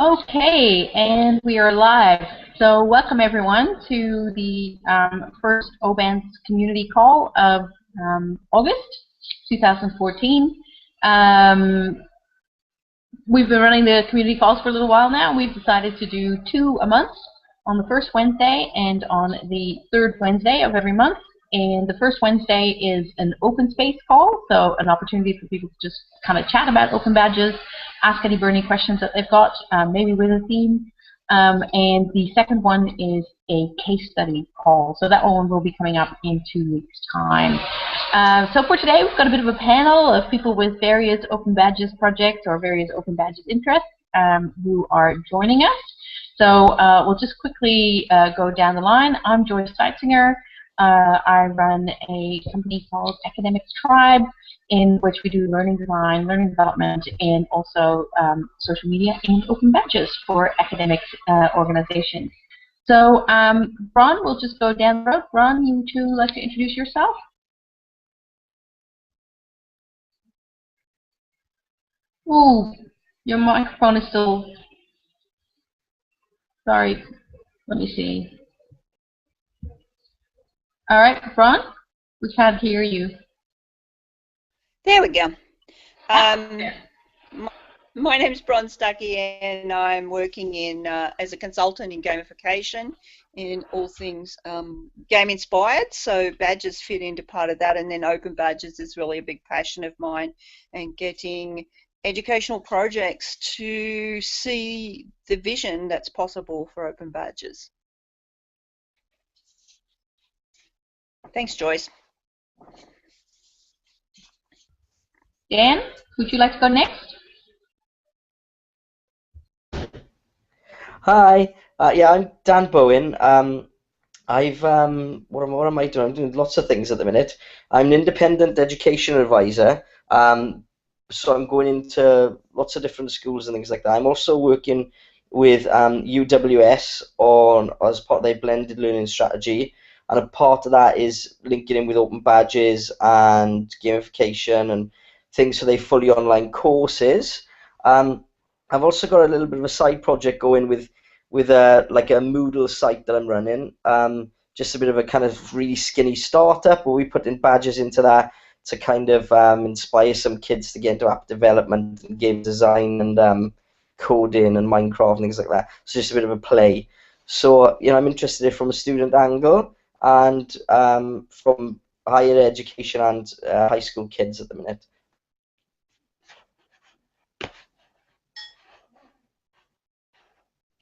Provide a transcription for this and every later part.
Okay, and we are live. So welcome everyone to the first OBANZ Community Call of August 2014. We've been running the community calls for a little while now. We've decided to do 2 a month on the first Wednesday and on the third Wednesday of every month. And the first Wednesday is an open space call, so an opportunity for people to just kind of chat about open badges, ask any burning questions that they've got, maybe with a theme. And the second one is a case study call, so that one will be coming up in 2 weeks' time. So for today, we've got a bit of a panel of people with various open badges projects or various open badges interests who are joining us. So we'll just quickly go down the line. I'm Joyce Seitzinger. I run a company called Academics Tribe, in which we do learning design, learning development, and also social media and open badges for academic organizations. So, Ron, we'll just go down the road. Ron, you two like to introduce yourself? Ooh, your microphone is still... Sorry, let me see. All right, Ron, we can't hear you. There we go. My name is Bron Stuckey, and I'm working in as a consultant in gamification in all things game inspired. So badges fit into part of that, and then open badges is really a big passion of mine, and getting educational projects to see the vision that's possible for open badges. Thanks, Joyce. Dan, would you like to go next? Hi, yeah, I'm Dan Bowen. What am I doing? I'm doing lots of things at the minute. I'm an independent education advisor, so I'm going into lots of different schools and things like that. I'm also working with UWS as part of their blended learning strategy, and a part of that is linking in with open badges and gamification and things for their fully online courses. I've also got a little bit of a side project going with like a Moodle site that I'm running. Just a bit of a kind of really skinny startup where we put in badges into that to kind of inspire some kids to get into app development and game design and coding and Minecraft and things like that. So just a bit of a play. So I'm interested in it from a student angle and from higher education and high school kids at the minute.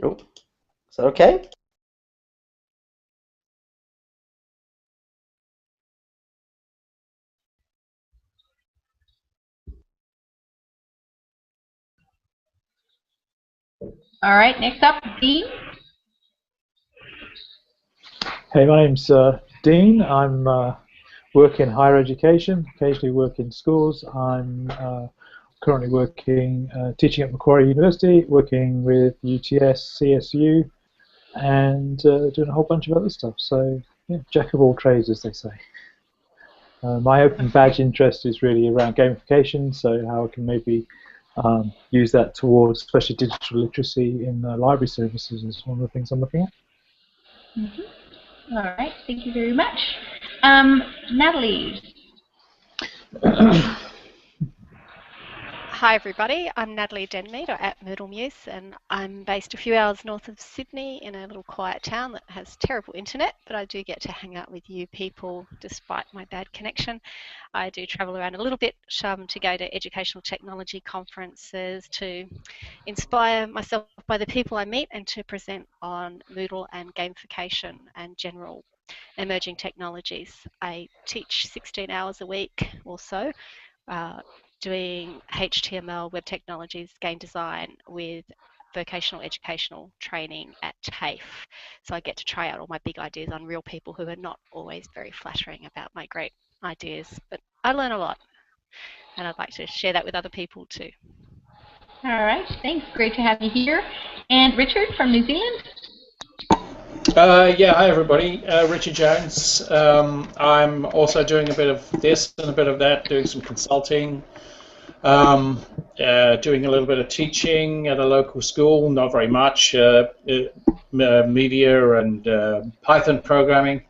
Oh, is that okay? All right, next up, Dean. Hey, my name's Dean. I'm work in higher education, occasionally work in schools. I'm currently working, teaching at Macquarie University, working with UTS, CSU, and doing a whole bunch of other stuff. So, yeah, jack of all trades, as they say. My open badge interest is really around gamification, so how I can maybe use that towards, especially digital literacy in library services is one of the things I'm looking at. Mm-hmm. All right, thank you very much. Natalie. Hi everybody, I'm Natalie Denmead, or at Myrtle Muse, and I'm based a few hours north of Sydney in a little quiet town that has terrible internet, but I do get to hang out with you people despite my bad connection. I do travel around a little bit to go to educational technology conferences to inspire myself by the people I meet and to present on Moodle and gamification and general emerging technologies. I teach 16 hours a week or so, doing HTML, web technologies, game design with vocational educational training at TAFE. So I get to try out all my big ideas on real people who are not always very flattering about my great ideas, but I learn a lot, and I'd like to share that with other people too. All right, thanks. Great to have you here. And Richard from New Zealand? Yeah, hi everybody. Richard Jones. I'm also doing a bit of this and a bit of that, doing some consulting. doing a little bit of teaching at a local school, not very much, media and Python programming.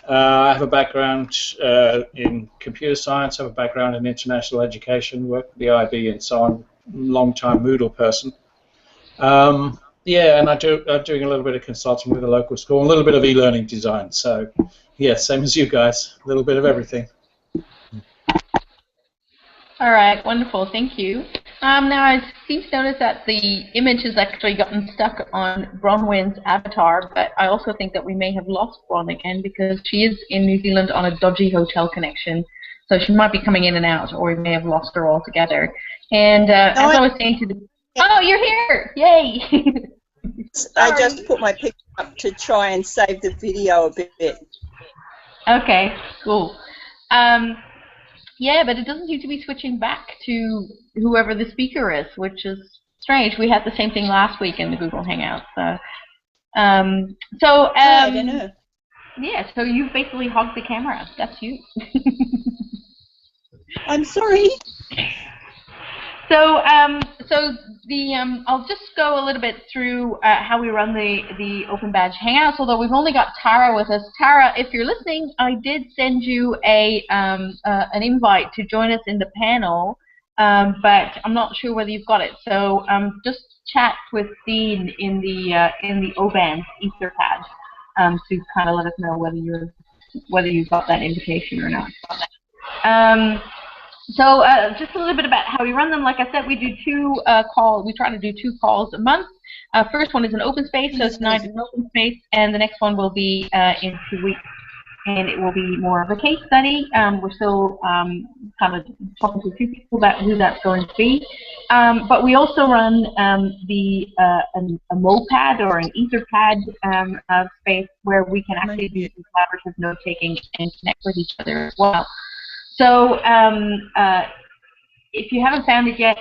I have a background in computer science, I have a background in international education, work with the IB and so on, long-time Moodle person. Yeah, and I'm doing a little bit of consulting with a local school, a little bit of e-learning design. So, yeah, same as you guys, a little bit of everything. All right, wonderful, thank you. Now I seem to notice that the image has actually gotten stuck on Bronwyn's avatar, but I also think that we may have lost Bron again because she is in New Zealand on a dodgy hotel connection, so she might be coming in and out, or we may have lost her altogether. And as I was saying to the... Oh, you're here! Yay! I just put my picture up to try and save the video a bit. Okay, cool. Yeah, but it doesn't seem to be switching back to whoever the speaker is, which is strange. We had the same thing last week in the Google Hangout. So, I don't know. Yeah, so you basically hogged the camera. That's you. I'm sorry. So, I'll just go a little bit through how we run the OpenBadge Hangouts. Although we've only got Tara with us. Tara, if you're listening, I did send you an invite to join us in the panel, but I'm not sure whether you've got it. So, just chat with Dean in the OBANZ Etherpad to kind of let us know whether you've got that invitation or not. So just a little bit about how we run them. Like I said, we do two calls. We try to do 2 calls a month. First one is an open space, so tonight is an open space, and the next one will be in 2 weeks, and it will be more of a case study. We're still kind of talking to a few people about who that's going to be. But we also run a MoPad or an Etherpad space where we can actually do some collaborative note-taking and connect with each other as well. So if you haven't found it yet,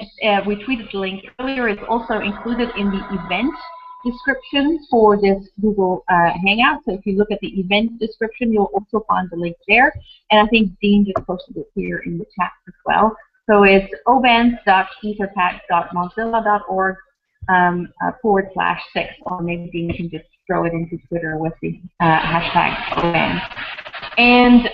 we tweeted the link earlier. It's also included in the event description for this Google Hangout. So if you look at the event description, you'll also find the link there. And I think Dean just posted it here in the chat as well. So it's obanz.etherpad.mozilla.org /6, or maybe Dean can just throw it into Twitter with the hashtag OBANZ. And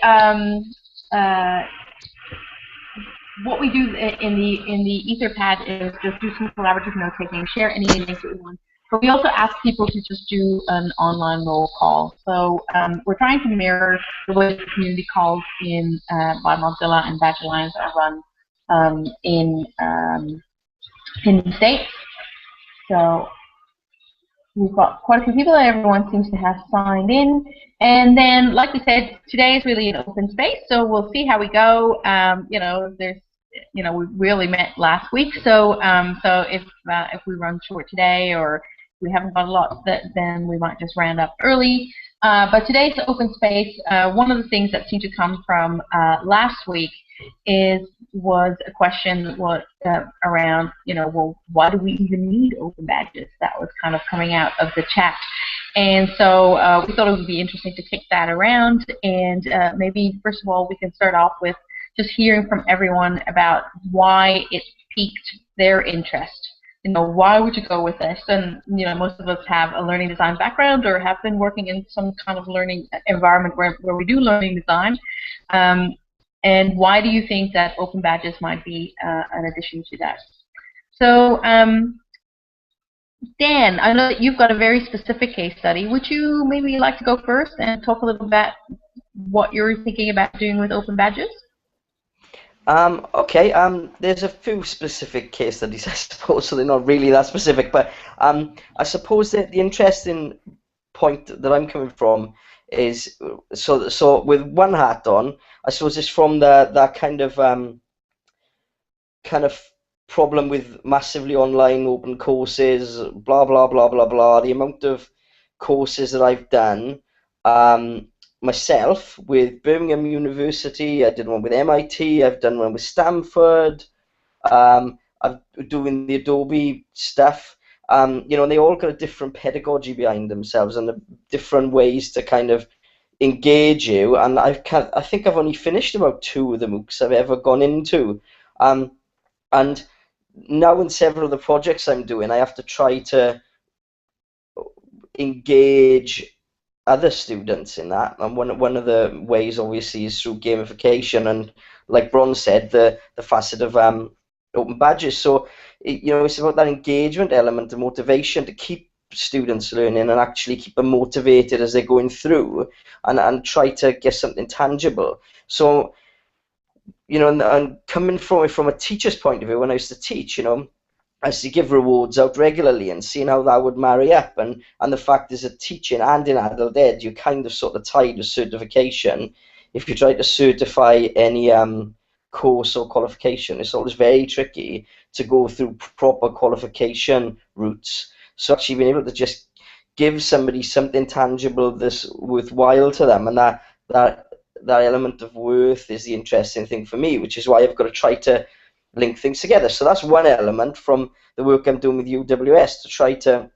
what we do in the Etherpad is just do some collaborative note taking, share any links that we want. But we also ask people to just do an online roll call. So we're trying to mirror the way the community calls by Mozilla and Badge Alliance are run in the States. So we've got quite a few people, and everyone seems to have signed in. And then, like we said, today is really an open space, so we'll see how we go. We really met last week, so if we run short today, or we haven't got a lot, then we might just round up early. But today's open space. One of the things that seemed to come from last week was a question around, well, why do we even need open badges? That was kind of coming out of the chat. And so we thought it would be interesting to kick that around, and maybe first of all we can start off with just hearing from everyone about why it piqued their interest. Why would you go with this? And most of us have a learning design background or have been working in some kind of learning environment where we do learning design. And why do you think that open badges might be an addition to that? So, Dan, I know that you've got a very specific case study. Would you maybe like to go first and talk a little about what you're thinking about doing with open badges? Okay, there's a few specific case studies, I suppose, so they're not really that specific, but I suppose that the interesting point that I'm coming from is, so with one hat on, I suppose it's from that kind of problem with massively online open courses, blah, blah, blah, blah, blah, the amount of courses that I've done, myself with Birmingham University. I did one with MIT. I've done one with Stanford. I'm doing the Adobe stuff. And they all got a different pedagogy behind themselves and different ways to kind of engage you. And I think I've only finished about 2 of the MOOCs I've ever gone into. And now in several of the projects I'm doing, I have to try to engage other students in that, and one of the ways obviously is through gamification, and like Bron said, the facet of open badges. So it's about that engagement element, the motivation to keep students learning and actually keep them motivated as they're going through, and try to get something tangible. So and coming from a teacher's point of view, when I used to teach, I used to give rewards out regularly and seeing how that would marry up. And the fact is that teaching and in adult ed, you kind of sort of tied with certification. If you try to certify any course or qualification, it's always very tricky to go through proper qualification routes. So actually being able to just give somebody something tangible that's worthwhile to them, and that element of worth is the interesting thing for me, which is why I've got to try to link things together. So that's one element from the work I'm doing with UWS, to try to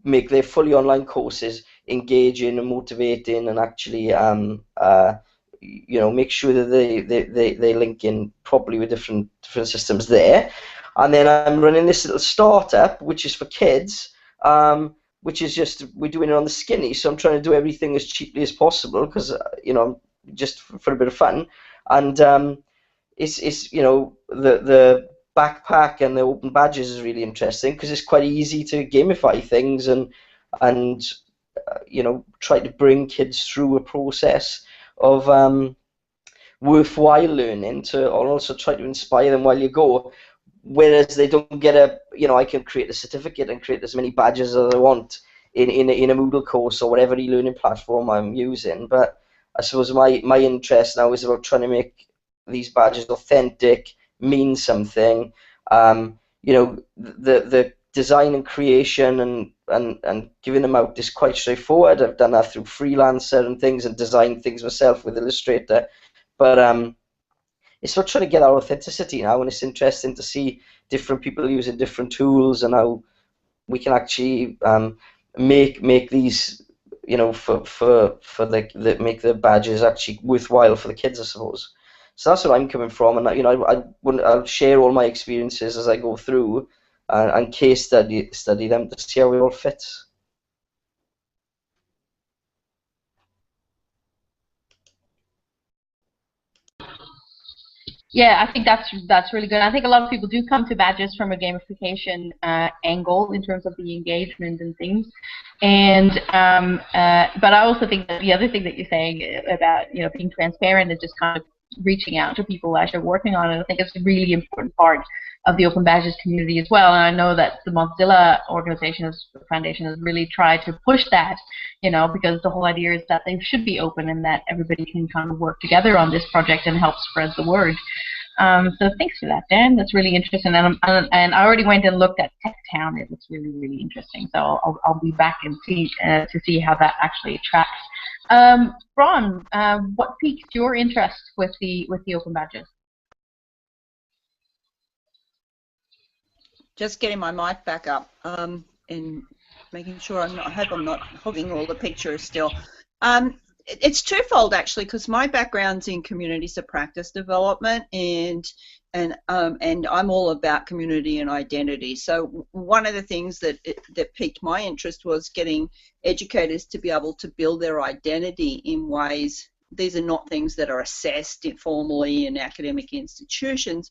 make their fully online courses engaging and motivating, and actually make sure that they link in properly with different systems there. And then I'm running this little startup which is for kids, which is just, we're doing it on the skinny, so I'm trying to do everything as cheaply as possible, because just for a bit of fun. And it's the backpack and the open badges is really interesting, because it's quite easy to gamify things and try to bring kids through a process of worthwhile learning, to also try to inspire them while you go. Whereas they don't get I can create a certificate and create as many badges as I want in a Moodle course or whatever e-learning platform I'm using. But I suppose my interest now is about trying to make these badges authentic, mean something. The design and creation and giving them out is quite straightforward. I've done that through Freelancer and things, and designed things myself with Illustrator. But it's about trying to get our authenticity now, and it's interesting to see different people using different tools, and how we can actually make these make the badges actually worthwhile for the kids, I suppose. So that's where I'm coming from, and I'll share all my experiences as I go through, and case study them to see how it all fits. Yeah, I think that's really good. I think a lot of people do come to badges from a gamification angle in terms of the engagement and things. And but I also think that the other thing that you're saying about being transparent and just kind of reaching out to people as you're working on it, I think it's a really important part of the Open Badges community as well. And I know that the Mozilla Foundation has really tried to push that, because the whole idea is that they should be open and that everybody can kind of work together on this project and help spread the word. So thanks for that, Dan. That's really interesting. And I already went and looked at Tech Town. It looks really, really interesting. So I'll be back and see to see how that actually tracks. Bron, what piqued your interest with the Open Badges? Just getting my mic back up and making sure I hope I'm not hogging all the pictures still. It's twofold actually, because my background's in communities of practice development, and I'm all about community and identity. So one of the things that piqued my interest was getting educators to be able to build their identity in ways. These are not things that are assessed informally in academic institutions,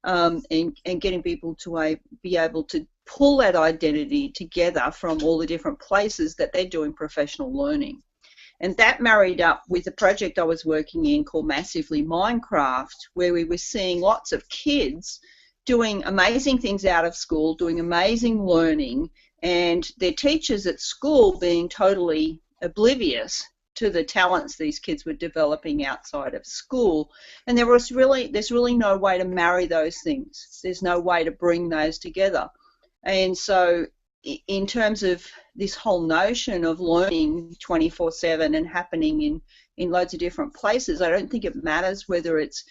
and getting people to be able to pull that identity together from all the different places that they're doing professional learning. And that married up with a project I was working in called Massively Minecraft, where we were seeing lots of kids doing amazing things out of school, doing amazing learning, and their teachers at school being totally oblivious to the talents these kids were developing outside of school. And there's really no way to marry those things. There's no way to bring those together. And so in terms of this whole notion of learning 24/7 and happening in loads of different places, I don't think it matters whether it's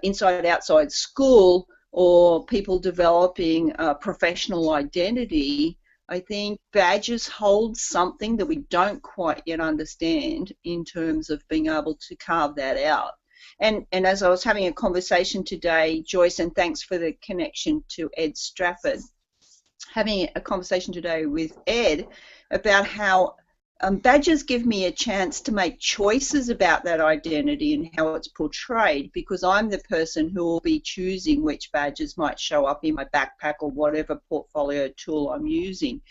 inside, outside school, or people developing a professional identity. I think badges hold something that we don't quite yet understand in terms of being able to carve that out. And as I was having a conversation today, Joyce, and thanks for the connection to Ed Strafford, having a conversation today with Ed about how badges give me a chance to make choices about that identity and how it's portrayed, because I'm the person who will be choosing which badges might show up in my backpack or whatever portfolio tool I'm using.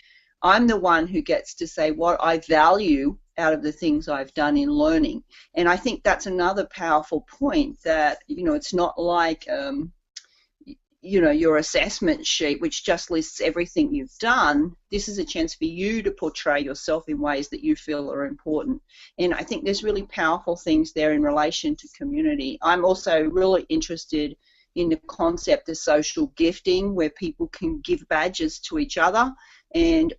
I'm the one who gets to say what I value out of the things I've done in learning. And I think that's another powerful point, that, you know, it's not like you know, your assessment sheet, which just lists everything you've done. This is a chance for you to portray yourself in ways that you feel are important. And I think there's really powerful things there in relation to community. I'm also really interested in the concept of social gifting, where people can give badges to each other, and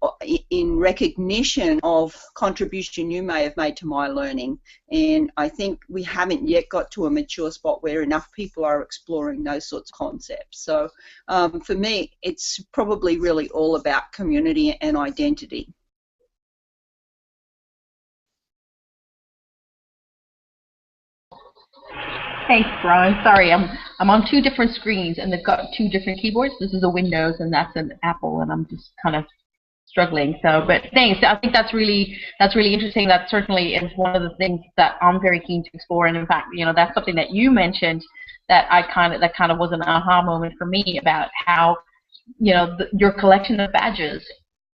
in recognition of contribution you may have made to my learning. And I think we haven't yet got to a mature spot where enough people are exploring those sorts of concepts. So for me, it's probably really all about community and identity. Thanks, Brian. Sorry, I'm on two different screens and they've got two different keyboards. This is a Windows and that's an Apple, and I'm just kind of struggling. So, but thanks. I think that's really interesting. That certainly is one of the things that I'm very keen to explore. And in fact, you know, that's something that you mentioned that that kind of was an aha moment for me about how, you know, your collection of badges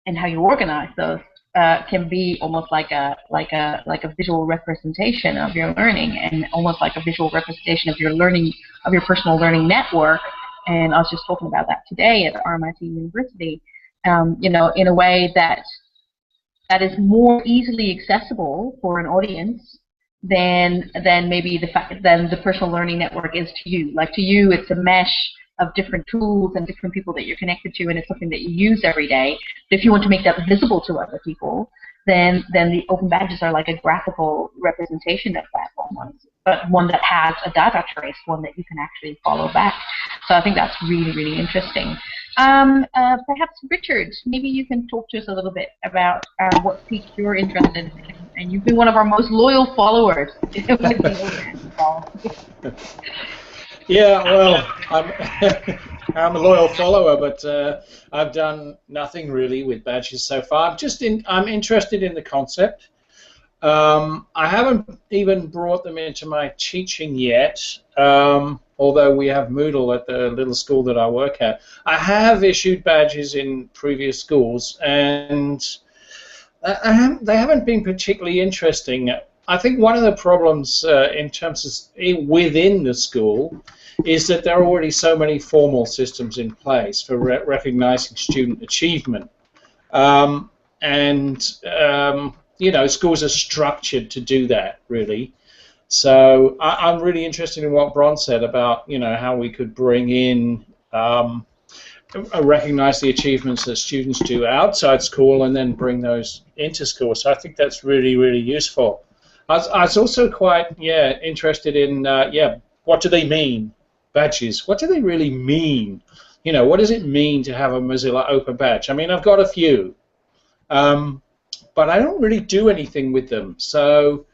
and how you organize those can be almost like a visual representation of your learning, and almost like a visual representation of your learning, of your personal learning network. And I was just talking about that today at RMIT University. You know, in a way that is more easily accessible for an audience than maybe the personal learning network is to you. Like, to you, it's a mesh of different tools and different people that you're connected to, and it's something that you use every day. But if you want to make that visible to other people, then the open badges are like a graphical representation of that almost, but one that has a data trace, one that you can actually follow back. So I think that's really, really interesting. Perhaps Richard, maybe you can talk to us a little bit about what piqued your interest in, and you've been one of our most loyal followers. Yeah, well, I'm a loyal follower, but I've done nothing really with badges so far. I'm interested in the concept. I haven't even brought them into my teaching yet, although we have Moodle at the little school that I work at. I have issued badges in previous schools, and they haven't been particularly interesting. I think one of the problems in terms of within the school is that there are already so many formal systems in place for recognizing student achievement. You know, schools are structured to do that, really. So I'm really interested in what Bron said about, you know, how we could bring in, recognize the achievements that students do outside school and then bring those into school. So I think that's really, really useful. I was also quite, interested in, what do they mean, badges? What do they really mean? You know, what does it mean to have a Mozilla Open badge? I mean, I've got a few, but I don't really do anything with them. So,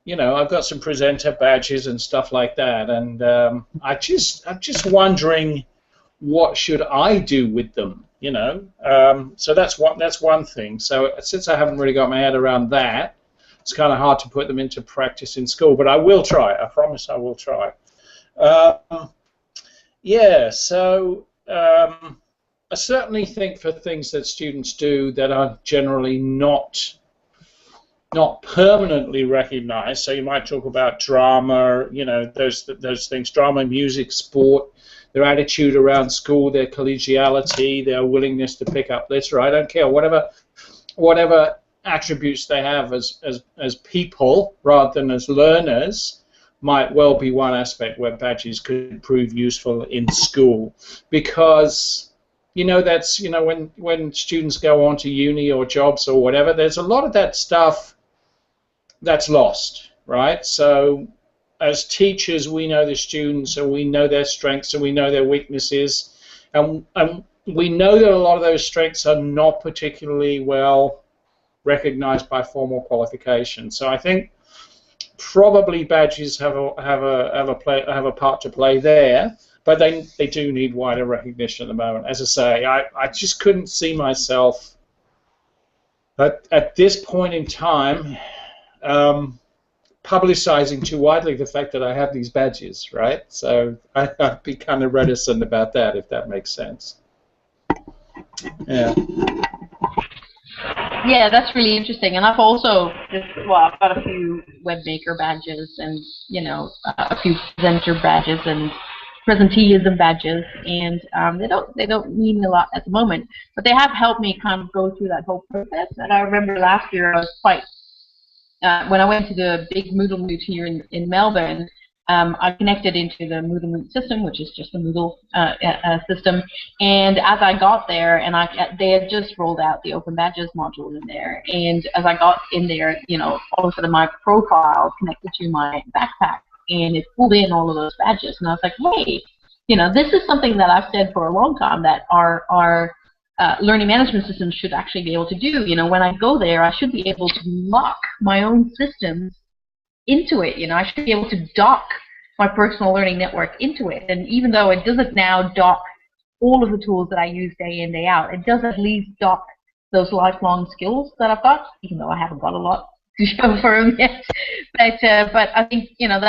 you know, I've got some presenter badges and stuff like that, and I'm just wondering, what should I do with them? You know, so that's one thing. So since I haven't really got my head around that, it's kind of hard to put them into practice in school, but I will try. I promise I will try. So I certainly think for things that students do that are generally not permanently recognized, so you might talk about drama, you know, those things, drama, music, sport, their attitude around school, their collegiality, their willingness to pick up litter, I don't care, whatever attributes they have as people rather than as learners might well be one aspect where badges could prove useful in school, because you know that's, you know, when students go on to uni or jobs or whatever, there's a lot of that stuff that's lost, right? So as teachers, we know the students and we know their strengths and we know their weaknesses, and we know that a lot of those strengths are not particularly well recognized by formal qualification. So I think probably badges have a part to play there, but they do need wider recognition at the moment. As I say, I just couldn't see myself at this point in time publicizing too widely the fact that I have these badges, right? So I'd be kind of reticent about that, if that makes sense. Yeah. Yeah, that's really interesting. And I've also I've got a few webmaker badges and, you know, a few presenter badges and presenteeism badges, and they don't mean a lot at the moment, but they have helped me kind of go through that whole process. And I remember last year I was quite when I went to the big Moodle Moot here in Melbourne. I connected into the Moodle Moot system, which is just a Moodle system. And as I got there, and they had just rolled out the Open Badges module in there. And as I got in there, you know, all of a sudden my profile connected to my backpack, and it pulled in all of those badges. And I was like, hey, you know, this is something that I've said for a long time that our learning management systems should actually be able to do. You know, when I go there, I should be able to lock my own systems into it. You know, I should be able to dock my personal learning network into it. And even though it doesn't now dock all of the tools that I use day in, day out, it does at least dock those lifelong skills that I've got, even though I haven't got a lot to show for them yet. But I think, you know,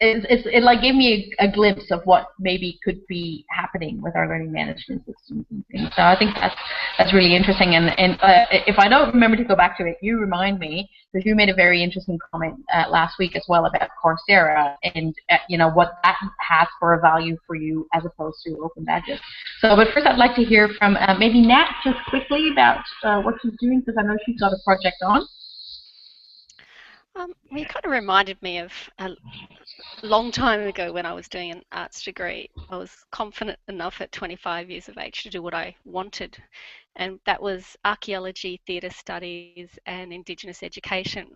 it like gave me a glimpse of what maybe could be happening with our learning management systems and things. So I think that's really interesting. And if I don't remember to go back to it, you remind me, because you made a very interesting comment last week as well about Coursera and you know, what that has for a value for you as opposed to Open Badges. So, but first I'd like to hear from maybe Nat just quickly about what she's doing, because I know she's got a project on. Well, you kind of reminded me of a long time ago when I was doing an arts degree. I was confident enough at 25 years of age to do what I wanted, and that was archaeology, theatre studies and Indigenous education,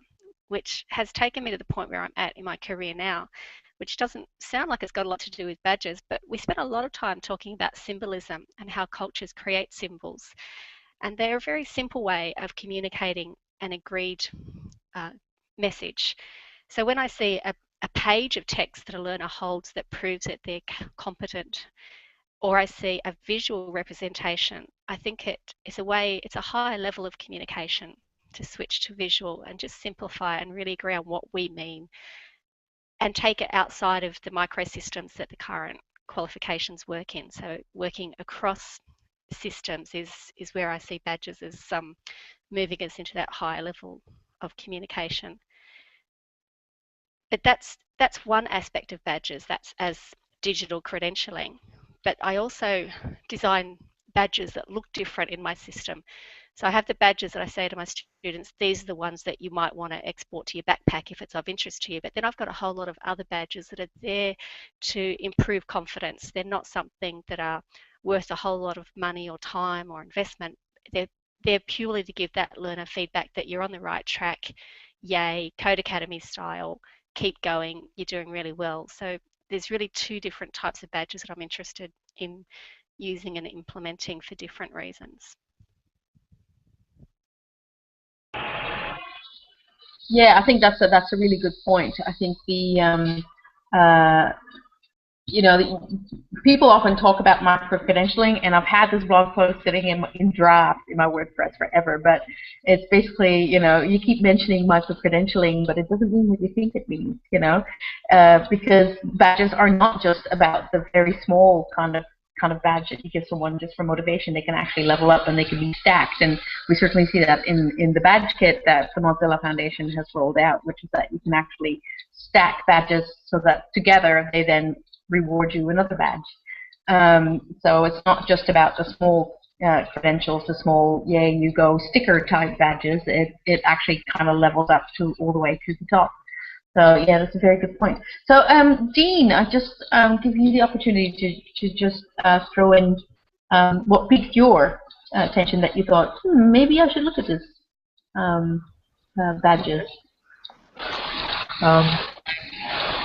which has taken me to the point where I'm at in my career now, which doesn't sound like it's got a lot to do with badges, but we spent a lot of time talking about symbolism and how cultures create symbols, and they're a very simple way of communicating an agreed message. So when I see a page of text that a learner holds that proves that they're competent, or I see a visual representation, I think it's a higher level of communication to switch to visual and just simplify and really agree on what we mean and take it outside of the microsystems that the current qualifications work in. So working across systems is where I see badges as moving us into that higher level of communication. But that's one aspect of badges, that's as digital credentialing. But I also design badges that look different in my system. So I have the badges that I say to my students, these are the ones that you might want to export to your backpack if it's of interest to you. But then I've got a whole lot of other badges that are there to improve confidence. They're not something that are worth a whole lot of money or time or investment. They're purely to give that learner feedback that you're on the right track, yay, Code Academy style, keep going, you're doing really well. So there's really two different types of badges that I'm interested in using and implementing for different reasons. Yeah, I think that's a really good point. I think you know, people often talk about micro-credentialing, and I've had this blog post sitting in draft in my WordPress forever, but it's basically, you know, you keep mentioning micro-credentialing, but it doesn't mean what you think it means, you know, because badges are not just about the very small kind of badge that you give someone just for motivation. They can actually level up and they can be stacked, and we certainly see that in the badge kit that the Mozilla Foundation has rolled out, which is that you can actually stack badges so that together they then reward you another badge. So it's not just about the small credentials, the small yay you go sticker type badges. It actually kind of levels up to all the way to the top. So yeah, that's a very good point. So Dean, I just give you the opportunity to just throw in what piqued your attention that you thought, maybe I should look at this badges.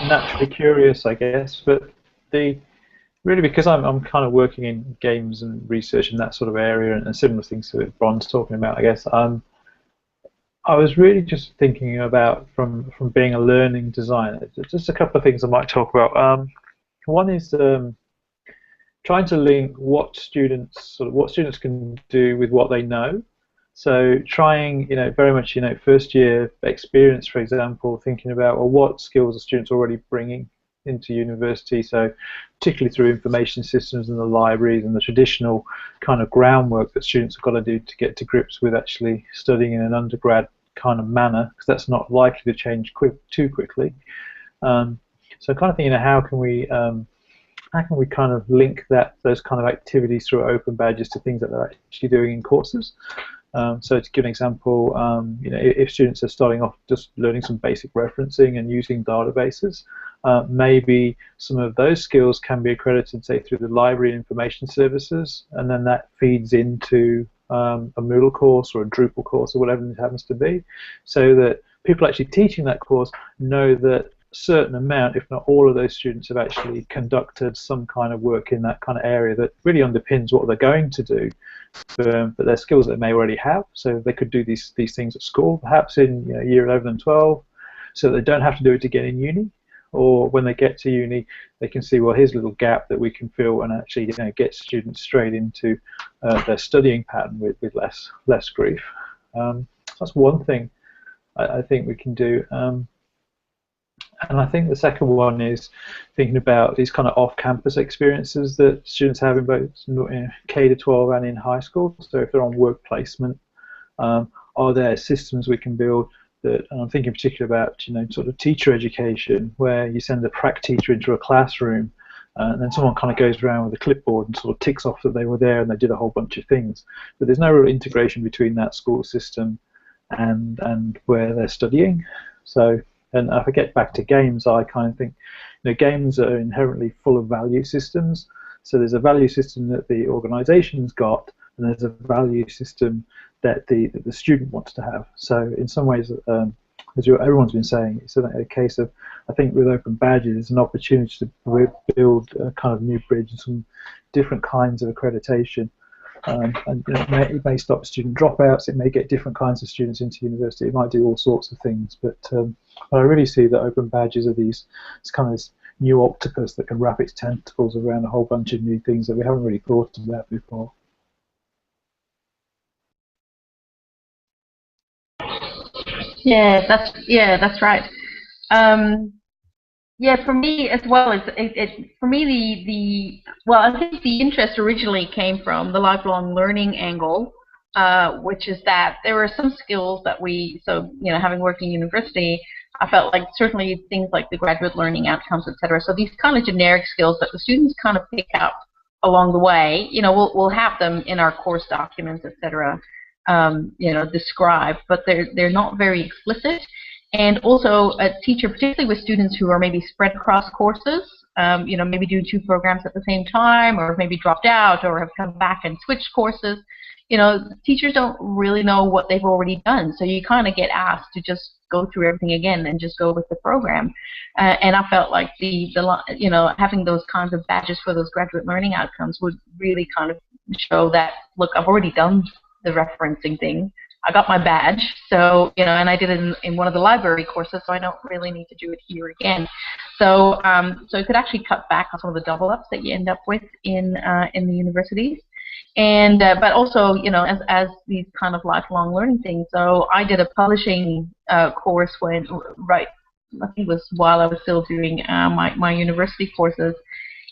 Naturally curious, I guess, but really because I'm kind of working in games and research in that sort of area and similar things to what Bron's talking about, I guess. I was really just thinking about from being a learning designer, just a couple of things I might talk about. One is trying to link what students can do with what they know. So trying, very much, first year experience, for example, thinking about, well, what skills are students already bringing into university, so particularly through information systems and the libraries and the traditional kind of groundwork that students have got to do to get to grips with actually studying in an undergrad kind of manner, because that's not likely to change too quickly. So kind of thinking, how can we kind of link those kind of activities through open badges to things that they're actually doing in courses? So to give an example, if students are starting off just learning some basic referencing and using databases, maybe some of those skills can be accredited, say, through the library information services, and then that feeds into a Moodle course or a Drupal course or whatever it happens to be, so that people actually teaching that course know that a certain amount, if not all of those students, have actually conducted some kind of work in that kind of area that really underpins what they're going to do. But they're skills that they may already have, so they could do these things at school, perhaps in year 11 and 12, so they don't have to do it again in uni. Or when they get to uni, they can see, well, here's a little gap that we can fill and actually get students straight into their studying pattern with less grief. That's one thing I think we can do. And I think the second one is thinking about these kind of off-campus experiences that students have in both K to 12 and in high school. So if they're on work placement, are there systems we can build that, and I'm thinking particularly about sort of teacher education, where you send a prac teacher into a classroom and then someone kind of goes around with a clipboard and sort of ticks off that they were there and they did a whole bunch of things. But there's no real integration between that school system and where they're studying. So, and if I get back to games, I kind of think games are inherently full of value systems. So there's a value system that the organization's got, and there's a value system that the student wants to have. So in some ways, as everyone's been saying, it's a case of, I think with open badges, it's an opportunity to build a kind of new bridge and some different kinds of accreditation. And it may stop student dropouts, it may get different kinds of students into university, it might do all sorts of things, but I really see that open badges are this new octopus that can wrap its tentacles around a whole bunch of new things that we haven't really thought about before. Yeah, that's right. Yeah, for me as well, I think the interest originally came from the lifelong learning angle, which is that there were some skills that having worked in university, I felt like certainly things like the graduate learning outcomes, etc. So these kind of generic skills that the students kind of pick up along the way, we'll have them in our course documents, etc. Described, but they're not very explicit. And also a teacher, particularly with students who are maybe spread across courses, maybe do 2 programs at the same time, or maybe dropped out, or have come back and switched courses. Teachers don't really know what they've already done, so you kind of get asked to just go through everything again and just go with the program. And I felt like having those kinds of badges for those graduate learning outcomes would really kind of show that, look, I've already done the referencing thing. I got my badge, so and I did it in one of the library courses, so I don't really need to do it here again. So so it could actually cut back on some of the double ups that you end up with in the universities, and but also as these kind of lifelong learning things. So I did a publishing course I think it was while I was still doing my university courses.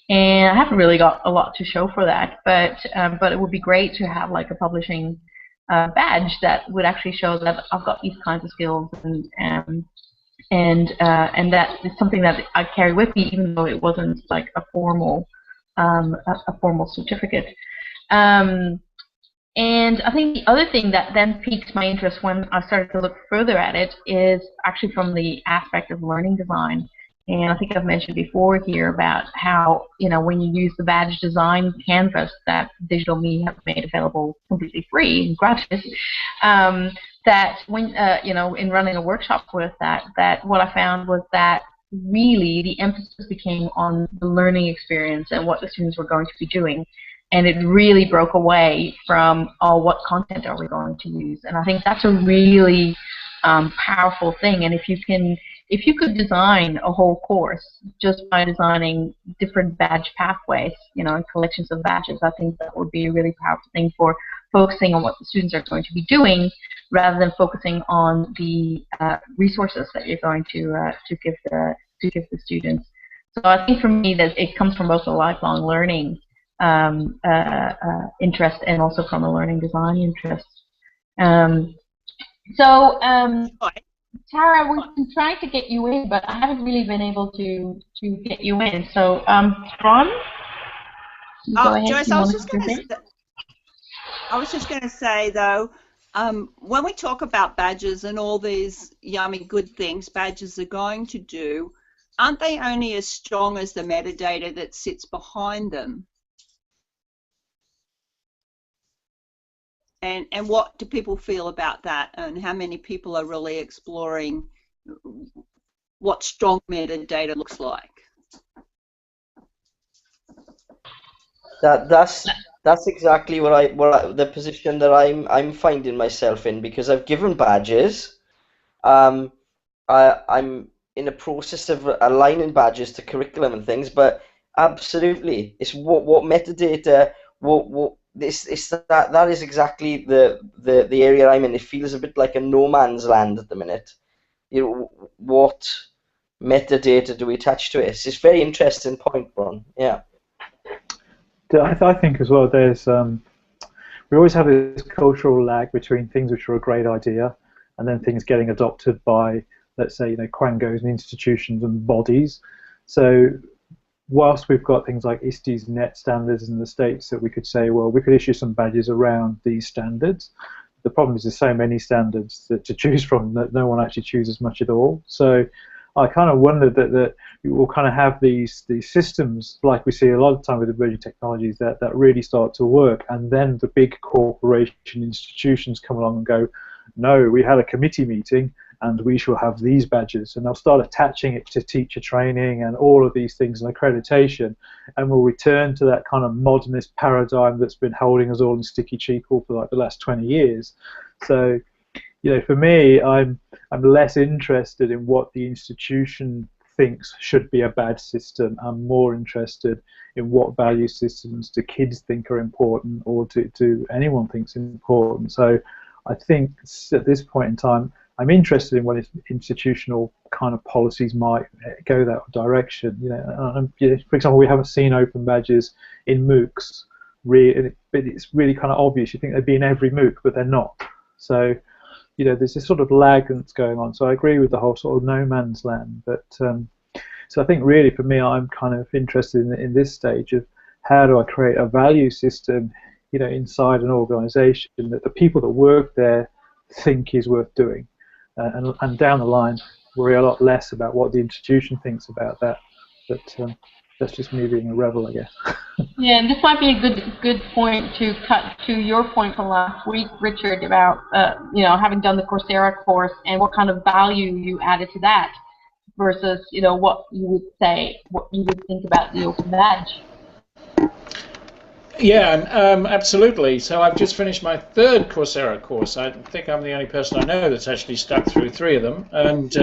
And I haven't really got a lot to show for that, but it would be great to have like a publishing badge that would actually show that I've got these kinds of skills, and that is something that I carry with me, even though it wasn't like a formal certificate. And I think the other thing that then piqued my interest when I started to look further at it is actually from the aspect of learning design. And I think I've mentioned before here about how, when you use the badge design canvas that Digital Me have made available completely free and gratis, that when, in running a workshop with that what I found was that really the emphasis became on the learning experience and what the students were going to be doing. And it really broke away from, what content are we going to use? And I think that's a really powerful thing. And if you could design a whole course just by designing different badge pathways, and collections of badges, I think that would be a really powerful thing for focusing on what the students are going to be doing, rather than focusing on the resources that you're going to give the students. So I think for me that it comes from both a lifelong learning interest and also from a learning design interest. Tara, we've been trying to get you in, but I haven't really been able to get you in. So, Ron, go ahead. Joyce, I was just going to say, though, when we talk about badges and all these yummy good things badges are going to do, aren't they only as strong as the metadata that sits behind them? And what do people feel about that, and how many people are really exploring what strong metadata looks like? That's exactly the position that I'm finding myself in, because I've given badges. I'm in a process of aligning badges to curriculum and things, but absolutely, it's what metadata, that is exactly the area I'm in. It feels a bit like a no man's land at the minute. What metadata do we attach to it? It's a very interesting point, Ron. Yeah. I think as well, there's we always have this cultural lag between things which are a great idea and then things getting adopted by, let's say, quangos and institutions and bodies. So whilst we've got things like ISTE's net standards in the States that we could say, well, we could issue some badges around these standards, the problem is there's so many standards to choose from that no one actually chooses much at all. So I kind of wonder that we will kind of have these systems, like we see a lot of time with emerging technologies, that really start to work, and then the big corporation institutions come along and go, no, we had a committee meeting and we shall have these badges, and they'll start attaching it to teacher training and all of these things and accreditation, and we'll return to that kind of modernist paradigm that's been holding us all in sticky treacle for like the last 20 years. So, for me, I'm less interested in what the institution thinks should be a badge system. I'm more interested in what value systems do kids think are important, or do anyone thinks important. So I think at this point in time, I'm interested in what institutional kind of policies might go that direction. For example, we haven't seen open badges in MOOCs, but it's really kind of obvious. You think they'd be in every MOOC, but they're not. So, there's this sort of lag that's going on. So I agree with the whole sort of no man's land. But so I think really for me, I'm kind of interested in this stage of how do I create a value system, inside an organisation that the people that work there think is worth doing. And down the line, worry a lot less about what the institution thinks about that. But that's just me being a rebel, I guess. Yeah, and this might be a good point to cut to your point from last week, Richard, about having done the Coursera course and what kind of value you added to that versus what you would think about the open badge. Yeah, absolutely. So I've just finished my third Coursera course. I think I'm the only person I know that's actually stuck through 3 of them, and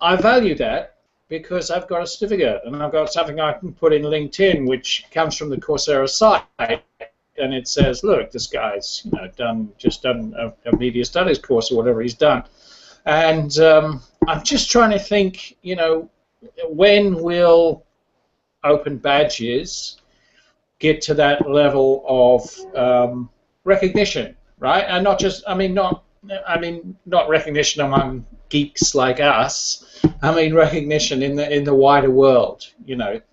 I value that because I've got a certificate and I've got something I can put in LinkedIn, which comes from the Coursera site, and it says, "Look, this guy's just done a media studies course or whatever he's done," and I'm just trying to think, when will open badges get to that level of recognition, right? And not just, not recognition among geeks like us. I mean recognition in the wider world.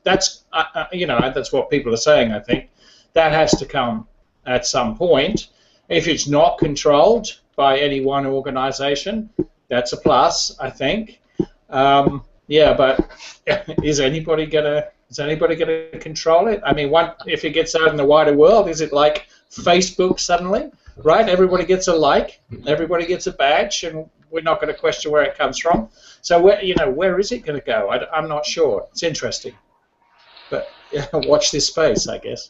That's that's what people are saying. I think that has to come at some point. If it's not controlled by any one organisation, that's a plus, I think. Yeah, but is anybody gonna control it? I mean, if it gets out in the wider world, is it like Facebook suddenly, right? Everybody gets a like, everybody gets a badge, and we're not going to question where it comes from. So where is it going to go? I'm not sure. It's interesting, but watch this space, I guess.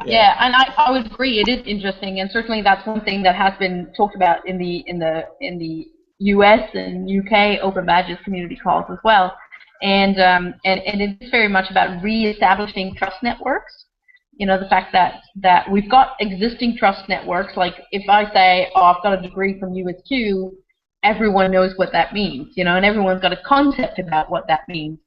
Yeah, and I would agree. It is interesting, and certainly that's one thing that has been talked about in the U.S. and U.K. Open Badges community calls as well, and it is very much about re-establishing trust networks. You know, the fact that we've got existing trust networks. Like if I say, oh, I've got a degree from USQ, everyone knows what that means. You know, and everyone's got a concept about what that means,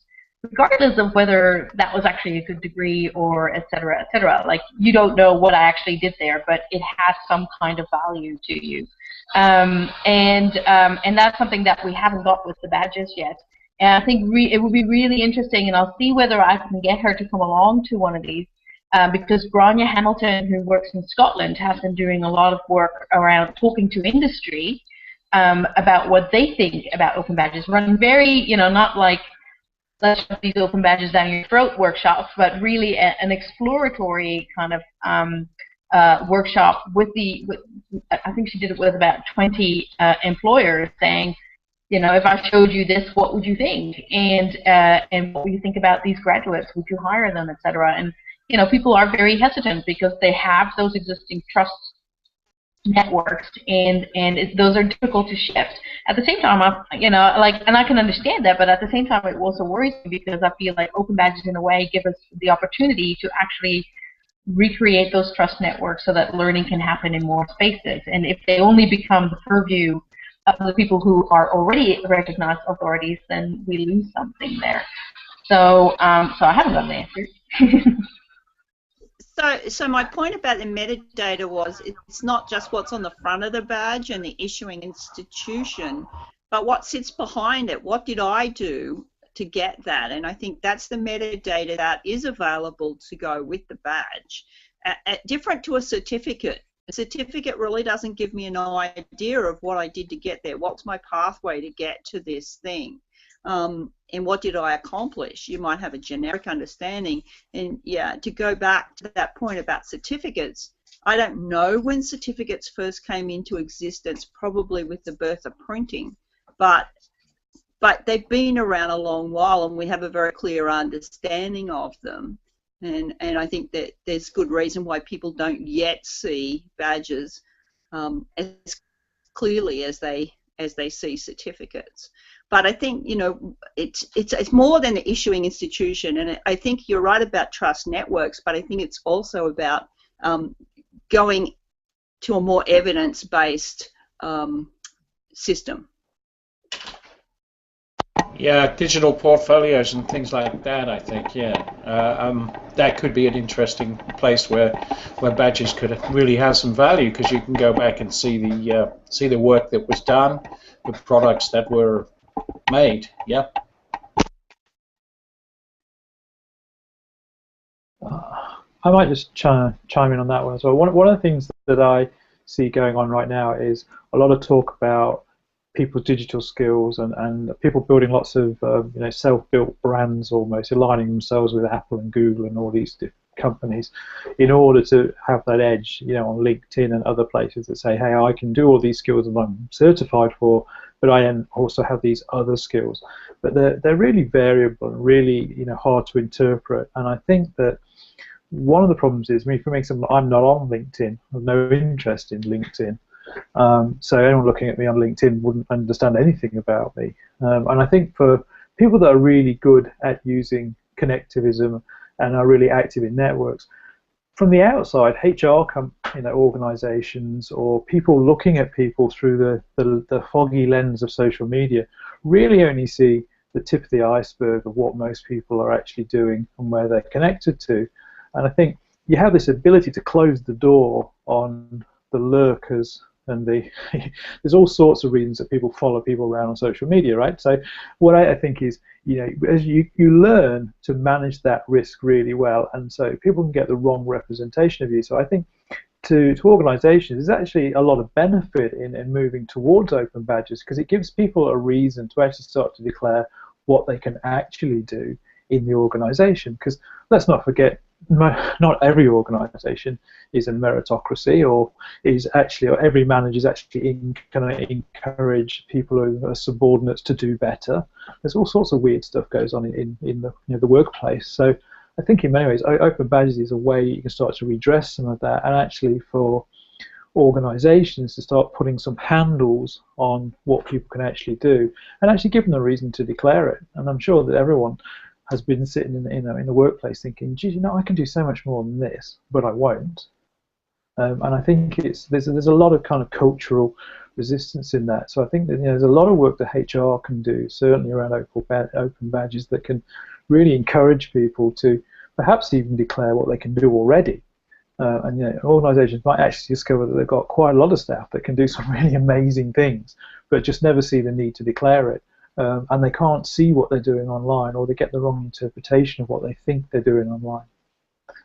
regardless of whether that was actually a good degree or et cetera, et cetera. Like, you don't know what I actually did there, but it has some kind of value to you. And that's something that we haven't got with the badges yet. And I think it would be really interesting, and I'll see whether I can get her to come along to one of these, because Grania Hamilton, who works in Scotland, has been doing a lot of work around talking to industry about what they think about open badges, running very, you know, not like let's shove these open badges down your throat workshops, but really an exploratory kind of workshop with I think she did it with about 20 employers, saying, you know, if I showed you this, what would you think? And what would you think about these graduates? Would you hire them, etc.? And you know, people are very hesitant because they have those existing trust networks, and those are difficult to shift. At the same time, you know, like, and I can understand that, but at the same time, it also worries me because I feel like open badges, in a way, give us the opportunity to actually recreate those trust networks so that learning can happen in more spaces. And if they only become the purview of the people who are already recognized authorities, then we lose something there. So, so I haven't got an answer. So my point about the metadata was it's not just what's on the front of the badge and the issuing institution, but what sits behind it. What did I do to get that? And I think that's the metadata that is available to go with the badge. Different to a certificate. A certificate really doesn't give me an idea of what I did to get there. What's my pathway to get to this thing? And what did I accomplish? You might have a generic understanding. And yeah, to go back to that point about certificates, I don't know when certificates first came into existence, probably with the birth of printing, but they've been around a long while, and we have a very clear understanding of them. And I think that there's good reason why people don't yet see badges as clearly as they see certificates. But I think, you know, it's more than the issuing institution, and I think you're right about trust networks, but I think it's also about going to a more evidence-based system. Yeah, digital portfolios and things like that, I think, yeah. That could be an interesting place where badges could really have some value, because you can go back and see the work that was done, the products that were made. Yeah. I might just chime in on that one as well. One of the things that I see going on right now is a lot of talk about people's digital skills and people building lots of you know, self-built brands, almost aligning themselves with Apple and Google and all these different companies in order to have that edge, you know, on LinkedIn and other places that say, hey, I can do all these skills that I'm certified for, but I also have these other skills. But they're really variable and really, you know, hard to interpret. And I think that one of the problems is, I mean, for me, I'm not on LinkedIn. I have no interest in LinkedIn. So anyone looking at me on LinkedIn wouldn't understand anything about me. And I think for people that are really good at using connectivism and are really active in networks, from the outside, HR organizations or people looking at people through the foggy lens of social media really only see the tip of the iceberg of what most people are actually doing and where they're connected to. And I think you have this ability to close the door on the lurkers, and there's all sorts of reasons that people follow people around on social media, right? So what I think is, you know, as you learn to manage that risk really well, and so people can get the wrong representation of you. So I think to organizations, there's actually a lot of benefit in moving towards open badges, because it gives people a reason to actually start to declare what they can actually do in the organization. Because let's not forget, not every organization is a meritocracy, or every manager is actually going to encourage people who are subordinates to do better. There's all sorts of weird stuff goes on in the workplace. So I think in many ways, open badges is a way you can start to redress some of that, and actually for organisations to start putting some handles on what people can actually do, and actually give them a reason to declare it. And I'm sure that everyone has been sitting in the workplace thinking, geez, I can do so much more than this, but I won't. And I think there's a lot of kind of cultural resistance in that. So I think that there's a lot of work that HR can do, certainly around open badges, that can really encourage people to perhaps even declare what they can do already. And organisations might actually discover that they've got quite a lot of staff that can do some really amazing things, but just never see the need to declare it. And they can't see what they're doing online, or they get the wrong interpretation of what they think they're doing online.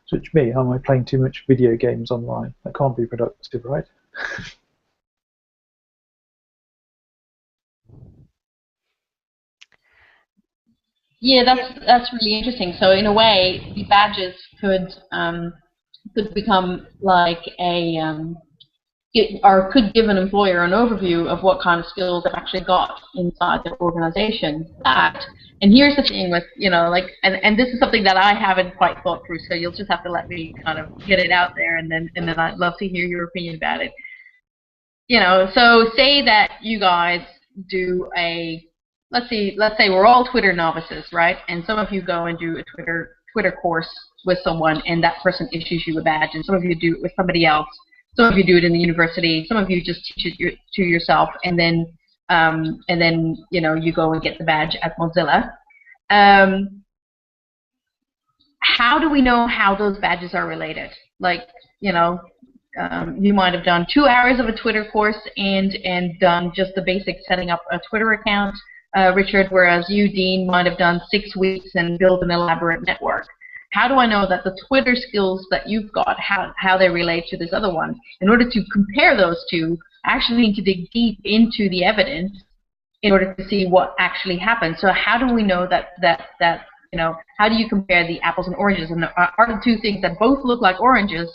So it's me, am I playing too much video games online? That can't be productive, right? Yeah, that's really interesting. So in a way, the badges could become like or could give an employer an overview of what kind of skills they've actually got inside their organization. And here's the thing with, and this is something that I haven't quite thought through, so you'll just have to let me kind of get it out there, and then I'd love to hear your opinion about it. So say that you guys do let's say we're all Twitter novices, right? And some of you go and do a Twitter course with someone, and that person issues you a badge, and some of you do it with somebody else. Some of you do it in the university. Some of you just teach it to yourself, and then you go and get the badge at Mozilla. How do we know how those badges are related? You might have done 2 hours of a Twitter course and done just the basic setting up a Twitter account, Richard, whereas you, Dean, might have done 6 weeks and built an elaborate network. How do I know that the Twitter skills that you've got, how they relate to this other one? In order to compare those two, I actually need to dig deep into the evidence in order to see what actually happened. So how do we know that how do you compare the apples and oranges? And are the two things that both look like oranges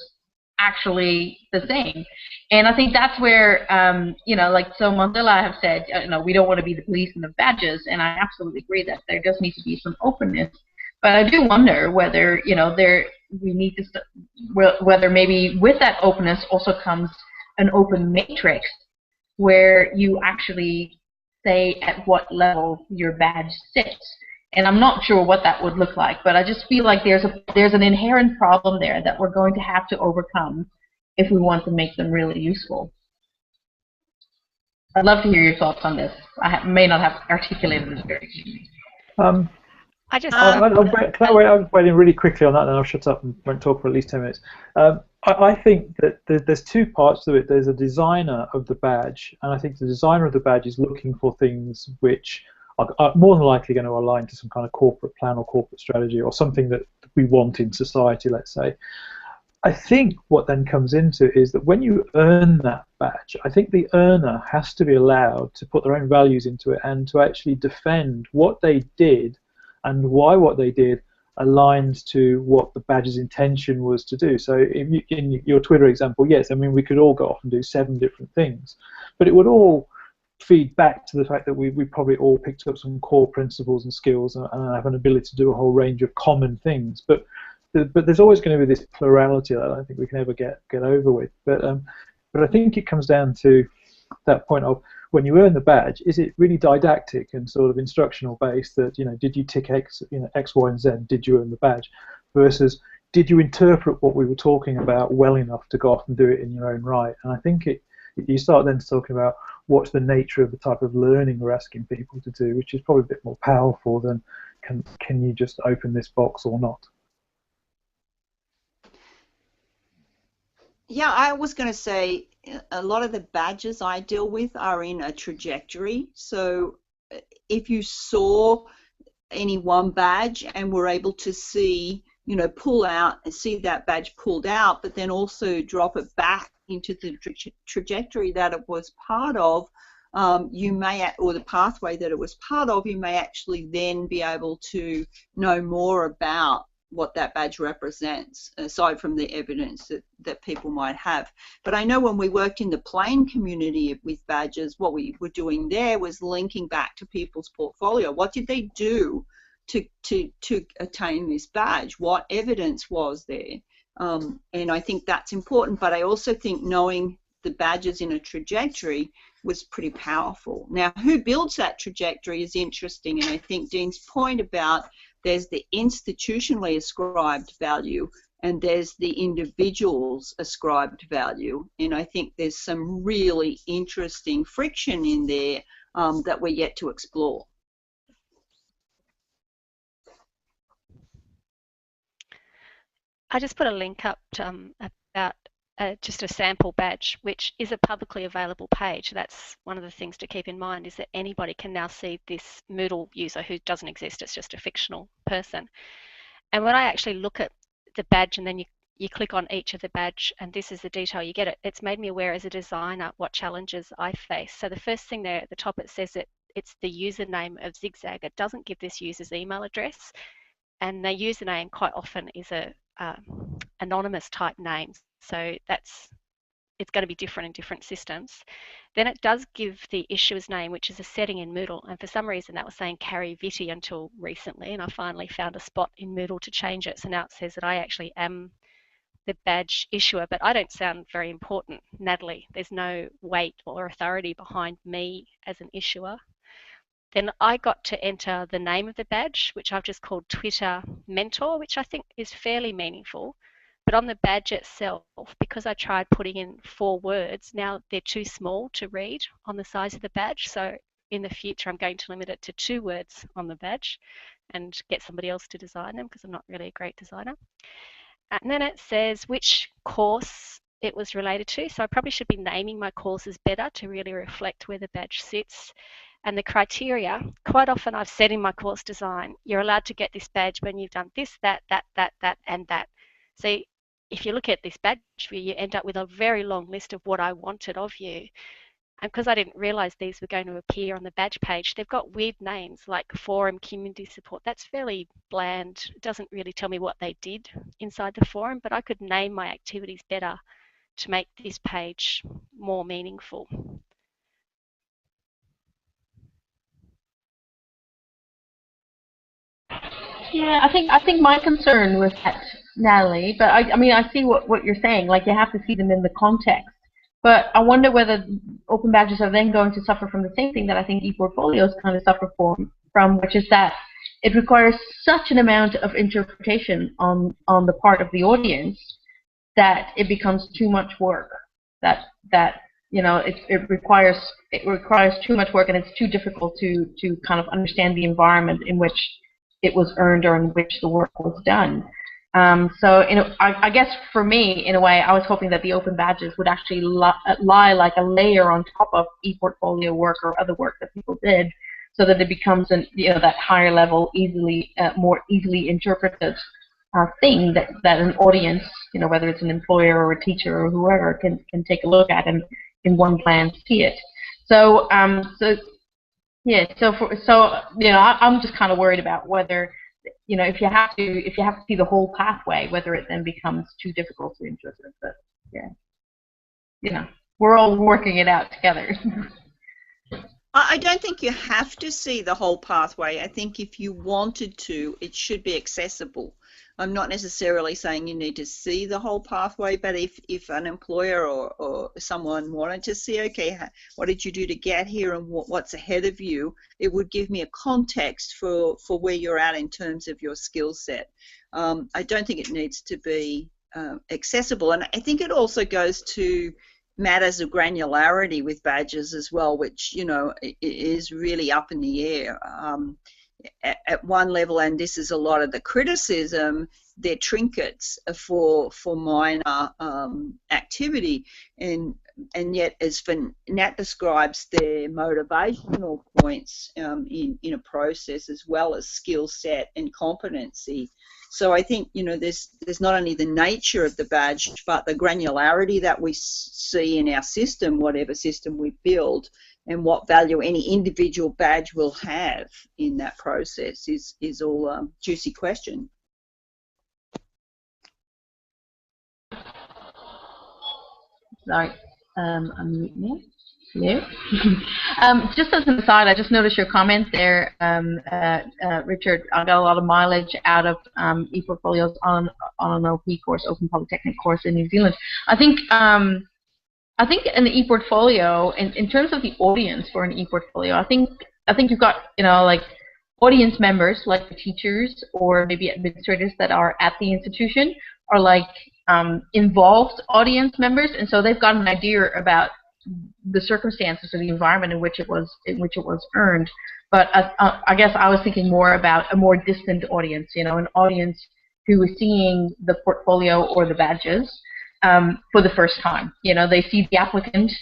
actually the same? And I think that's where, so Mozilla have said, we don't want to be the police and the badges, and I absolutely agree that there does need to be some openness. But I do wonder whether, whether maybe with that openness also comes an open matrix where you actually say at what level your badge sits. And I'm not sure what that would look like, but I just feel like there's an inherent problem there that we're going to have to overcome if we want to make them really useful. I'd love to hear your thoughts on this. I may not have articulated this very clearly. I'll wait in really quickly on that, and I'll shut up and won't talk for at least 10 minutes. I think that there's 2 parts to it. There's a designer of the badge, and I think the designer of the badge is looking for things which are more than likely going to align to some kind of corporate plan or corporate strategy or something that we want in society, let's say. I think what then comes into is that when you earn that badge, I think the earner has to be allowed to put their own values into it and to actually defend what they did and why what they did aligned to what the badge's intention was to do. So in your Twitter example, yes, I mean, we could all go off and do 7 different things, but it would all feed back to the fact that we probably all picked up some core principles and skills and have an ability to do a whole range of common things. But there's always going to be this plurality that I don't think we can ever get over with. But I think it comes down to that point of, when you earn the badge, is it really didactic and sort of instructional based that, did you tick X, X, Y, and Z, did you earn the badge, versus did you interpret what we were talking about well enough to go off and do it in your own right? And I think you start then talking about what's the nature of the type of learning we're asking people to do, which is probably a bit more powerful than can you just open this box or not. Yeah, I was going to say a lot of the badges I deal with are in a trajectory. So if you saw any one badge and were able to see, pull out and see that badge pulled out, but then also drop it back into the trajectory that it was part of, you may, or the pathway that it was part of, you may actually then be able to know more about what that badge represents, aside from the evidence that people might have. But I know when we worked in the plain community with badges, what we were doing there was linking back to people's portfolio. What did they do to attain this badge? What evidence was there? And I think that's important, but I also think knowing the badges in a trajectory was pretty powerful. Now, who builds that trajectory is interesting, and I think Dean's point about there's the institutionally ascribed value and there's the individual's ascribed value, and I think there's some really interesting friction in there that we're yet to explore. I just put a link up about just a sample badge, which is a publicly available page. That's one of the things to keep in mind, is that anybody can now see this Moodle user who doesn't exist. It's just a fictional person. And when I actually look at the badge and then you click on each of the badge and this is the detail you get, it's made me aware as a designer what challenges I face. So the first thing there at the top, it says that it's the username of Zigzag. It doesn't give this user's email address, and the username quite often is a anonymous type name, so it's going to be different in different systems. Then it does give the issuer's name, which is a setting in Moodle, and for some reason that was saying Carrie Vitti until recently, and I finally found a spot in Moodle to change it, so now it says that I actually am the badge issuer, but I don't sound very important, Natalie. There's no weight or authority behind me as an issuer. Then I got to enter the name of the badge, which I've just called Twitter Mentor, which I think is fairly meaningful. But on the badge itself, because I tried putting in 4 words, now they're too small to read on the size of the badge. So in the future, I'm going to limit it to 2 words on the badge and get somebody else to design them, because I'm not really a great designer. And then it says which course it was related to. So I probably should be naming my courses better to really reflect where the badge sits. And the criteria, quite often I've said in my course design, you're allowed to get this badge when you've done this, that, and that. So if you look at this badge view, you end up with a very long list of what I wanted of you. And because I didn't realize these were going to appear on the badge page, they've got weird names like forum, community support. That's fairly bland. It doesn't really tell me what they did inside the forum, but I could name my activities better to make this page more meaningful. Yeah, I think my concern with that, Natalie, but I mean, I see what you're saying, like you have to see them in the context. But I wonder whether open badges are then going to suffer from the same thing that I think ePortfolios kind of suffer from, which is that it requires such an amount of interpretation on the part of the audience that it becomes too much work. That you know, it requires too much work, and it's too difficult to kind of understand the environment in which it was earned or in which the work was done. So, you know, I guess for me, in a way, I was hoping that the open badges would actually lie like a layer on top of ePortfolio work or other work that people did, so that it becomes that higher level, more easily interpreted thing that an audience, you know, whether it's an employer or a teacher or whoever, can take a look at and in one glance see it. So, yeah, so you know, I'm just kind of worried about whether, you know, if you have to see the whole pathway, whether it then becomes too difficult to interpret. But yeah, you know, we're all working it out together. I don't think you have to see the whole pathway. I think if you wanted to, it should be accessible. I'm not necessarily saying you need to see the whole pathway, but if an employer or someone wanted to see, okay, what did you do to get here and what's ahead of you, it would give me a context for where you're at in terms of your skill set. I don't think it needs to be accessible. And I think it also goes to matters of granularity with badges as well, which, you know, is really up in the air. At one level, and this is a lot of the criticism, they're trinkets for minor activity, and yet, as Nat describes, they're motivational points in a process, as well as skill set and competency. So I think, you know, there's not only the nature of the badge, but the granularity that we see in our system, whatever system we build, and what value any individual badge will have in that process is all a juicy question. Sorry, I'm muting you. Yeah. Just as an aside, I just noticed your comment there, Richard. I got a lot of mileage out of e-portfolios on an OP course, Open Polytechnic course in New Zealand. I think in the e-portfolio, in terms of the audience for an e-portfolio, I think you've got, you know, like audience members like the teachers or maybe administrators that are at the institution, or like involved audience members, and so they've got an idea about the circumstances or the environment in which it was earned. But I guess I was thinking more about a more distant audience, you know, an audience who is seeing the portfolio or the badges for the first time. You know, they see the applicant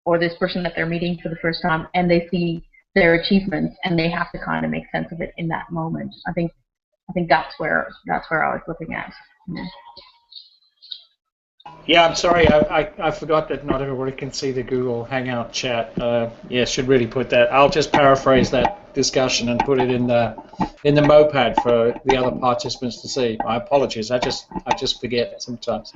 or this person that they're meeting for the first time, and they see their achievements, and they have to kind of make sense of it in that moment. I think that's where I was looking at. Yeah. Yeah, I'm sorry, I forgot that not everybody can see the Google Hangout chat. Yeah, should really put that. I'll just paraphrase that discussion and put it in the mopad for the other participants to see. My apologies. I just forget sometimes.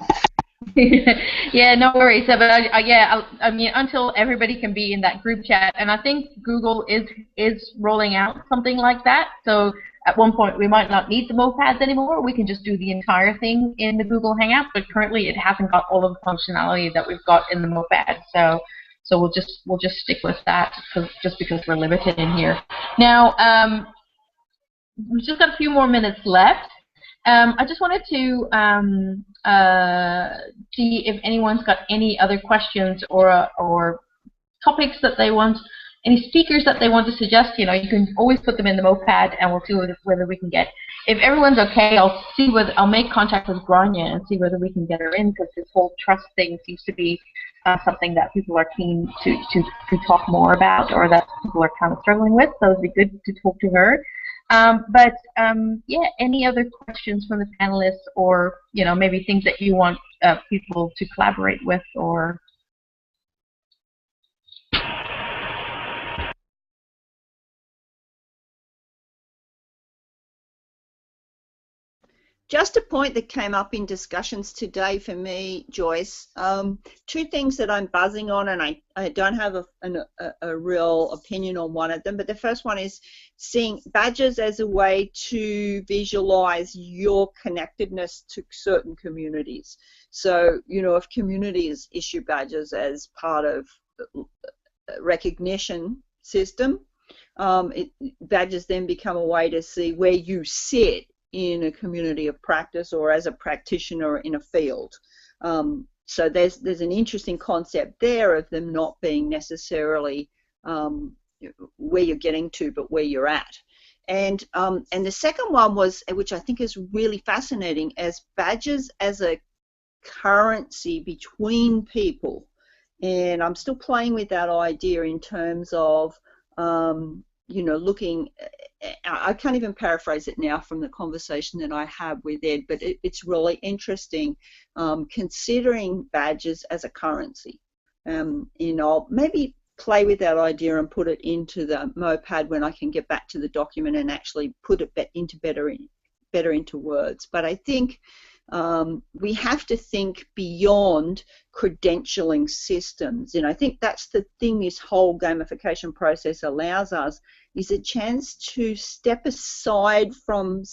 Yeah, no worries. But I mean, until everybody can be in that group chat, and I think Google is rolling out something like that. So at one point, we might not need the mopads anymore. We can just do the entire thing in the Google Hangout. But currently, it hasn't got all of the functionality that we've got in the mopad. So we'll just stick with that, just because we're limited in here. Now, we've just got a few more minutes left. I just wanted to see if anyone's got any other questions or topics that they want, any speakers that they want to suggest. You know, you can always put them in the mopad, and we'll see whether we can get. If everyone's okay, I'll make contact with Grania and see whether we can get her in, because this whole trust thing seems to be something that people are keen to talk more about, or that people are kind of struggling with. So it'd be good to talk to her. Yeah, any other questions from the panelists, or, you know, maybe things that you want people to collaborate with, or... Just a point that came up in discussions today for me, Joyce. Two things that I'm buzzing on, and I don't have a real opinion on one of them, but the first one is seeing badges as a way to visualize your connectedness to certain communities. So, you know, if communities issue badges as part of a recognition system, badges then become a way to see where you sit in a community of practice, or as a practitioner in a field. So there's an interesting concept there of them not being necessarily where you're getting to, but where you're at. And the second one was, which I think is really fascinating, as badges as a currency between people. And I'm still playing with that idea in terms of you know, looking, I can't even paraphrase it now from the conversation that I had with Ed, but it's really interesting, considering badges as a currency. You know, maybe play with that idea and put it into the mopad when I can get back to the document and actually put it better into words. But I think we have to think beyond credentialing systems, and I think that's the thing this whole gamification process allows us, is a chance to step aside from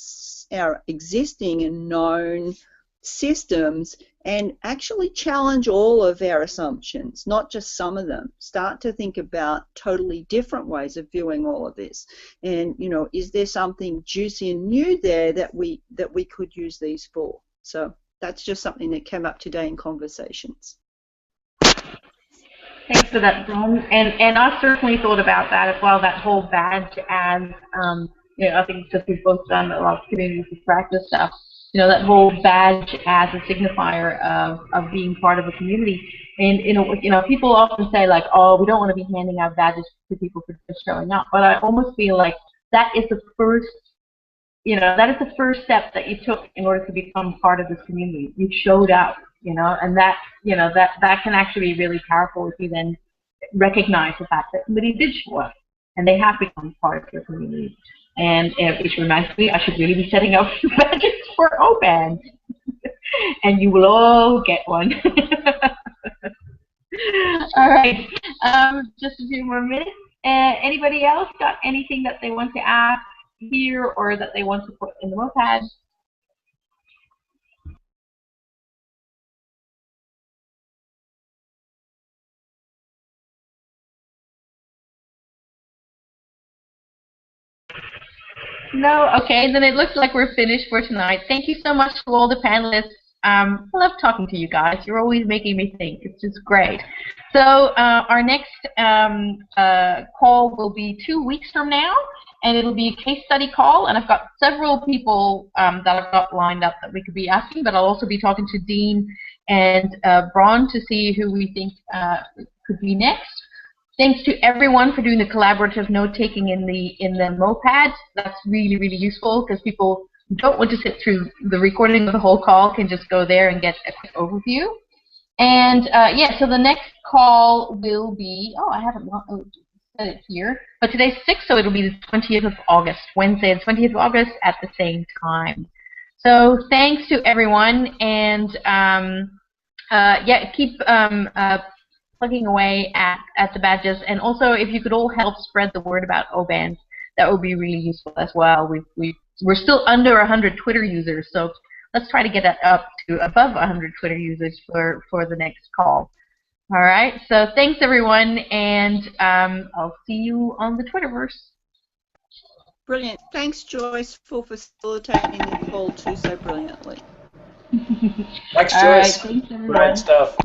our existing and known systems and actually challenge all of our assumptions, not just some of them. Start to think about totally different ways of viewing all of this, and, you know, is there something juicy and new there that we could use these for? So that's just something that came up today in conversations. Thanks for that, Dawn. And I've certainly thought about that as well, that whole badge as, you know, I think because we've both done a lot of community practice stuff, you know, that whole badge as a signifier of being part of a community. And, you know, people often say, like, oh, we don't want to be handing out badges to people for just showing up. But I almost feel like that is the first, you know, that is the first step that you took in order to become part of this community. You showed up, you know, and that, you know, that can actually be really powerful if you then recognize the fact that somebody did show up and they have become part of your community. And which reminds me, I should really be setting up badges for OBANZ. And you will all get one. All right. Just a few more minutes. Anybody else got anything that they want to ask here or that they want to put in the notepad? No? Okay, then it looks like we're finished for tonight. Thank you so much to all the panelists. I love talking to you guys. You're always making me think. It's just great. So our next call will be 2 weeks from now, and it'll be a case study call. And I've got several people that I've got lined up that we could be asking, but I'll also be talking to Dean and Bron to see who we think could be next. Thanks to everyone for doing the collaborative note-taking in the mopad. That's really, really useful because people who don't want to sit through the recording of the whole call can just go there and get a quick overview. And yeah, so the next call will be, oh, I haven't said it here, but today's 6th, so it'll be the 20th of August, Wednesday the 20th of August at the same time. So thanks to everyone, and yeah, keep plugging away at the badges, and also if you could all help spread the word about OBANZ, that would be really useful as well. We're still under 100 Twitter users, so let's try to get that up to above 100 Twitter users for the next call. All right, so thanks everyone, and I'll see you on the Twitterverse. Brilliant. Thanks, Joyce, for facilitating the call too so brilliantly. Thanks, Joyce. All right, thanks everyone. Great stuff.